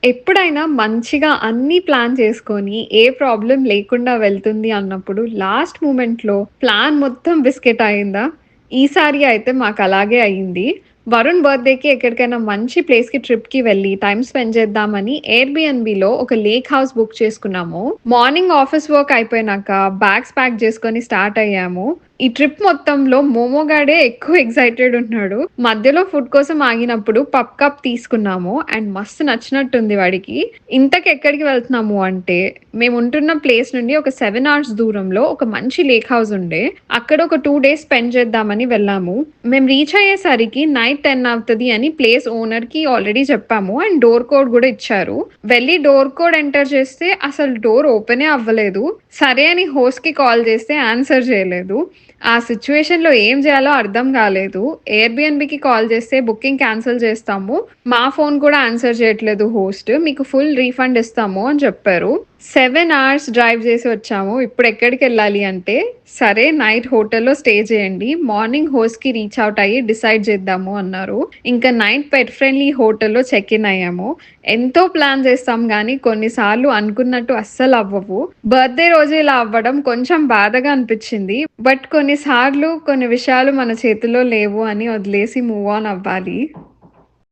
ఎప్పుడైనా మంచిగా అన్నీ ప్లాన్ చేసుకొని, ఏ ప్రాబ్లమ్ లేకుండా వెళ్తుంది అన్నప్పుడు లాస్ట్ మొమెంట్‌లో ప్లాన్ మొత్తం బిస్కెట్ అయిందా? ఈసారి అయితే మాకలాగే అయింది. వరుణ్ బర్త్‌డేకి ఎక్కడికైనా మంచి ప్లేస్‌కి ట్రిప్‌కి వెళ్లి టైమ్ స్పెండ్ చేద్దామని ఎయిర్‌బిఎన్‌బిలో ఒక లేక్ హౌస్ బుక్ చేసుకున్నాము. మార్నింగ్ ఆఫీస్ వర్క్ అయిపోయినాక బ్యాగ్స్ ప్యాక్ చేసుకొని స్టార్ట్ అయ్యాము. ఈ ట్రిప్ మొత్తంలో మోమో గాడే ఎక్కువ ఎక్సైటెడ్ ఉన్నాడు. మధ్యలో ఫుడ్ కోసం ఆగినప్పుడు పప్ కప్ తీసుకున్నాము. అండ్ మస్తు నచ్చినట్టుంది వాడికి. ఇంతకెక్కడికి వెళ్తున్నాము అంటే, మేముంటున్న ప్లేస్ నుండి ఒక 7 అవర్స్ దూరంలో ఒక మంచి లేక్ హౌస్ ఉండే. అక్కడ ఒక 2 డేస్ స్పెండ్ చేద్దామని వెళ్ళాము. మేము రీచ్ అయ్యేసరికి నైట్ 10 అవుతది అని ప్లేస్ ఓనర్‌కి ఆల్రెడీ చెప్పాము. అండ్ డోర్ కోడ్ గూడా ఇచ్చారు. వెళ్లి డోర్ కోడ్ ఎంటర్ చేస్తే అసలు డోర్ ఓపెనే అవ్వలేదు. సరే అని హోస్ట్‌కి కాల్ చేస్తే ఆన్సర్ చేయలేదు. ఆ సిట్యుయేషన్‌లో ఏం జేయాలో అర్థం గాలేదు. ఎయిర్‌బిఎన్‌బికి కాల్ చేస్తే బుకింగ్ క్యాన్సిల్ చేస్తాము. మా ఫోన్ కూడా ఆన్సర్ చేయట్లేదు హోస్ట్. మీకు ఫుల్ రీఫండ్ ఇస్తాము అని చెప్పారు. 7 అవర్స్ డ్రైవ్ చేసి వచ్చాము. ఇప్పుడెక్కడికెళ్ళాలి అంటే, సరే నైట్ హోటల్‌లో స్టే చేయండి. మార్నింగ్ హోస్ట్‌కి రీచ్ ఔట్ అయ్యి డిసైడ్ చేద్దాము అన్నారు. ఇంకా నైట్ పెట్ ఫ్రెండ్లీ హోటల్‌లో చెక్ ఇన్ అయ్యాము. ఎంతో ప్లాన్ చేస్తాం గానీ కొన్నిసార్లు అనుకున్నట్టు అస్సలవ్వవు. బర్త్‌డే రోజు ఇలా అవ్వడం కొంచెం బాధగా అనిపిచ్చింది. బట్ కొన్నిసార్లు కొన్ని విషయాలు మన చేతుల్లో లేవు అని వదిలేసి మూవ్ ఆన్ అవ్వాలి.